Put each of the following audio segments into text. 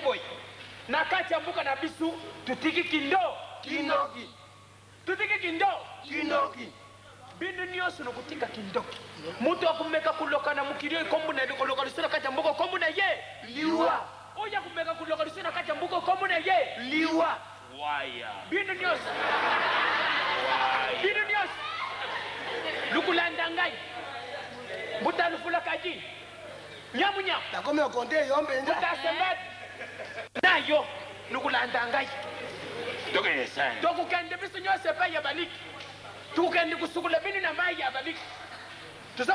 boy. Na kati ya mbuka na bisu tutiki kindo. Kindoki. Tutiki kindo. Kindoki. Bindu nyoso no kutika kindoki. Mutu akumeka kuloka na mukirio kombu na kuloka lisona kati ya mbuka kombu na ye. Liwa. Oya kumeka kuloka lisona kati ya mbuka kombu na ye. Liwa. Waya. Bindu nyoso. Bindu nyoso. Lukulanda ngai. Buta lufula kaji. Nyamu nyamu. Takome okonde yombe nja. Buta sembad. Nayo. Lukulanda ngai. Toke sana. Toku kende bisu nyose pa ya baliki. Tukende kusukula bini na mai ya baliki.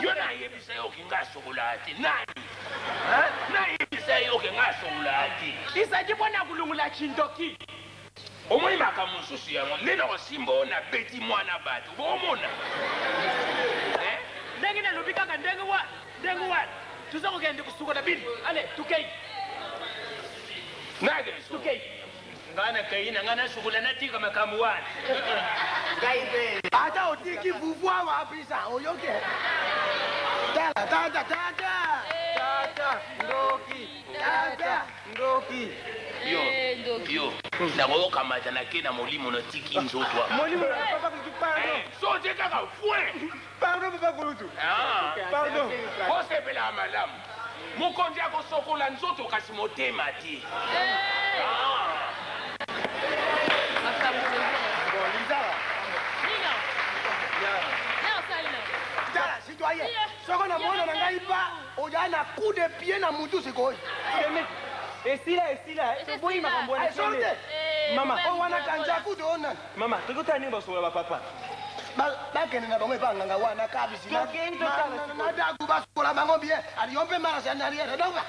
Yona yebisa yoke ngasokulati. Nani? Ha? Na yebisa yoke ngasokulati. Isajibona kulungula chindoki. Omoni makamususu yango lelo osimbo na beti mwana batu. Bomona. Ndengi na lubika ka ndengi wa. Tuzako kende kusukula bini. Ale, tukei. Nage tukei. Ngana kaina ngana sukula natika makamu wana. Gaibe. Ata otiki vuvua wapi sa oyoke. Tata. Ndoki. Yo. Na go kamata na kena molimo no tiki nzotwa. Molimo papa kutuparo. So je kaka fwe. Pardon papa kulutu. Pardon. Kose bela malamu. Mukonde yako sokola nzoto kasi motema ti. Citoyen, soko na mwana na ngai pa, oja na coup de pied na mutu sikoi. Esila, boyi makambo na sorte. Mama, o wana kanja kudona. Mama, tukuta nini basola ba papa? Ba kene na bangwe banganga wana kabisi. Na dagu basola bango bien. Ali yompe mara sa na riere dawa.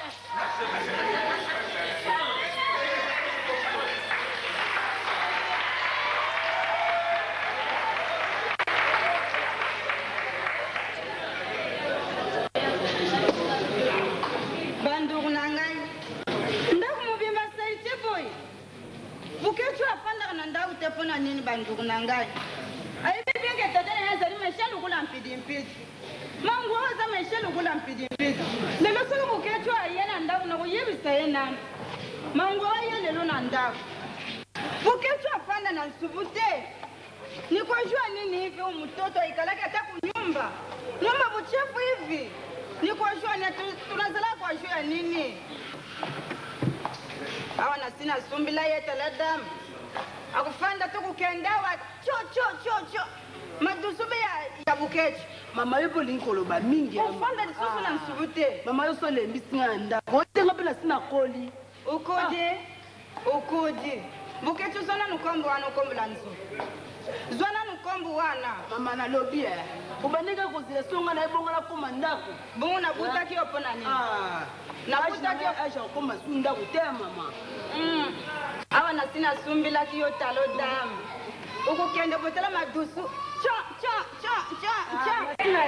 Pona nini bandugu nangai aibe binge tadana yanza limeshelu kula mpidi mangu waza meshelu kula mpidi lelo solo mukecho ayena ndaku na kuyebisa yena mangu waye lelo na ndaku mukecho afanda na nsubute ni kwa jua nini hivi mtoto ikalaka hata kunyumba buchafu hivi ni kwa jua ni tunazala kwa jua nini hawa na sina sumbila yeta la damu akufanda tu kukendawa cho madusube ya bukechi mama yupo linkoloba mingi ufanda disusu na nsubute mama yoso le mbisinga ngotenga pela sina koli ukudi bukechi zona nukombo wana ukombo la nzu zona nukombo wana mama na lobia ubaneka kozile songa na ibonga na koma ndako bungu na buta ki opona nini na buta ki aisha koma sunda kutea mama awa na sina sumbila ki yo talo damu ukukende botela madusu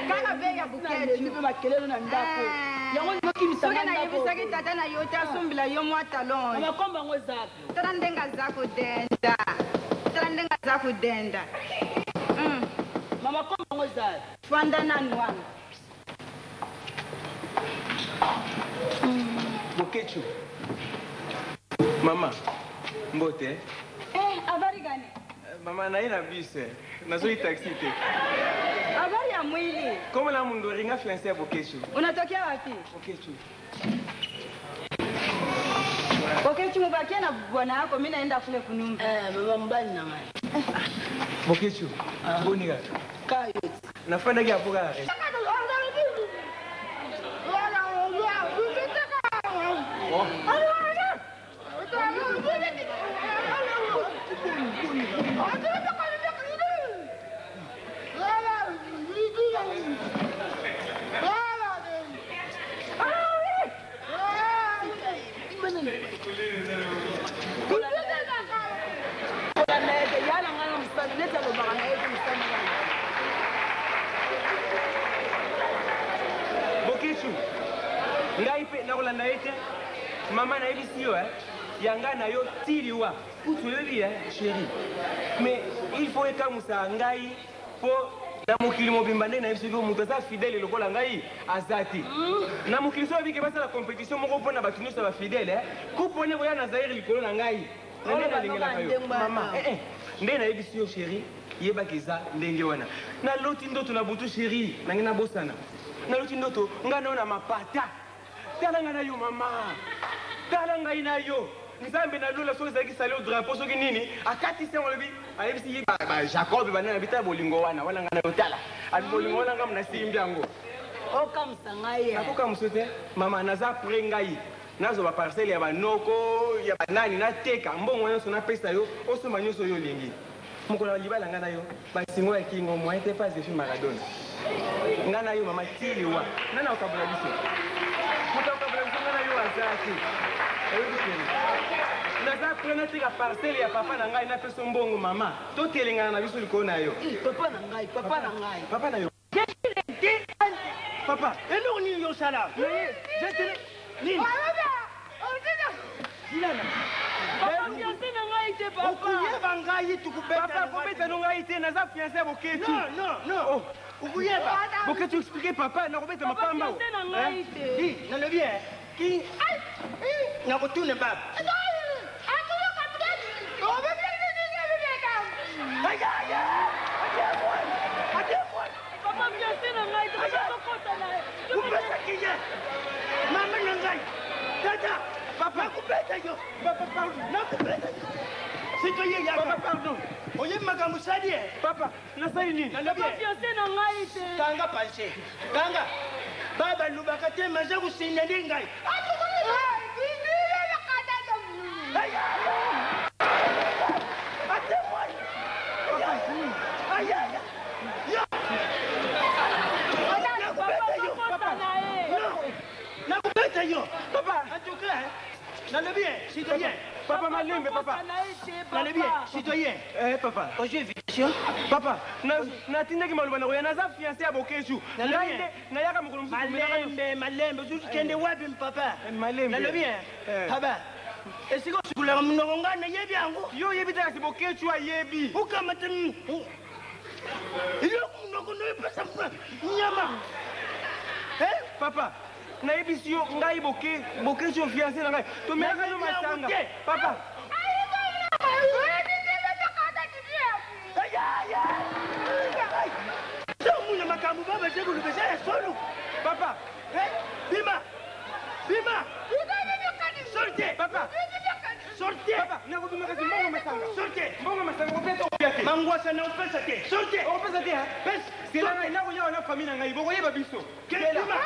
kana bega bukechi ndibe makelelo na ndako yango ndokimisa ndako na yebisa ki tata na yo ta sumbila yo mwa talon mama komba ngo zapi tala ndenga zako denda mama komba ngo zapi twanda nani wana Bukechu. Mama, mbote. Habari gani? Mama na ina bise. Nazoi taxi te. Habari ya mwili. Kama la mundu ringa fiancé ya Bukechu. Unatokea wapi? Bukechu. Bukechu mubakia na bwana yako mimi naenda kule kunyumba. Mama mbali na mali. Bukechu. Boniga. Kayo. Nafanda kia puga. Maman na ebisi yo yanga na yo tiliwa utu yebi chérie mais il faut ekamusa ngai po na mokili mobimba nde nayebi soki moto aza fidele lokola ngai aza te na mokili so babiki basala compétition moko mpona bato nyonso bafidele kupone koya na zaire likolo na ngai na nde nalingelaka yo mama nde nayebisi yo sheri yebaki eza ndenge wana naloti ndoto na butu sheri nange nabosana naloti ndoto ngai nayo na mapata tala ngai na yo mama tala ngai na yo nzambe nalola soki ezalaki sali o drapeau soki nini akatisi yango lobi ayebisi ye jacob banana bita bolingo wana wana ngai na yo tala abi bolingo wana ngai nasimbi yango okamusa ngai nakokamuso te mama naza pre ngai nazwa baparcele ya banoko ya banani nateka mbongo nyonso napesa yo osomba nyonso oyo olingi mokolo libala ngai na yo basingo ya kingo moyen te pas defi maradona ngai na yo mama tiliwa ngai na okabola biso moto okabola biso ngai na yo aza te naza pre nateka parcele ya papa na ngai napesa mbongo mama totelengana na biso likolo na yo papa na ngai papa na yo papa eloko nini yosala nini okuyeba ngai tukubeta no ngai te naza fiancé ya boketu non okuyeba boketu expliqué papa nakobeta mapamba nalobi ki nakotune baba mama na ngai tata papa nakubeta yo papa pardon nakubeta citoyen yaka papa pardon oye makambo sali papa nasali nini kanga panse kanga baba lubaka te maza kusinda ndi ngai nakubeta yo papa en tout cas nalobi citoyen papa malembe papa nalobi citoyen papa ozo invitation papa natindaki maloba na koya naza fiancé ya bokesu nayaka mokolo malembe ozokende wapi papa malembe nalobi papa esika osukulaka monoko ngai nayebi yango yo oyebi te kasi bokesu ayebi okamata eloko monoko noyepesa nyama papa nayebisi yo ngai bokesu fiancé na ngai tomelaka yo masanga papa muna makambo babazekolobeza ya solo papa bima sorte papa sorte papa nakobima kasi mbongo masanga sorte mbongo masanga kopesa oya te mangwasa na opesa te sorte okopesa te pes sela ngai nakoyawa na famille na ngai bokoyeba biso bima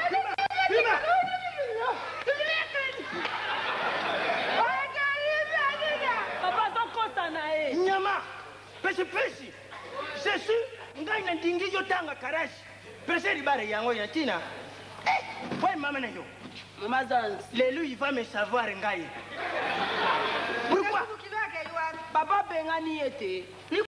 nyama pesipesi jesu ngai na ndingi yotanga karashi pese libare yango ya ntina boye mama na yo lelo il va me savoir ngai pourquoi papa bengani ete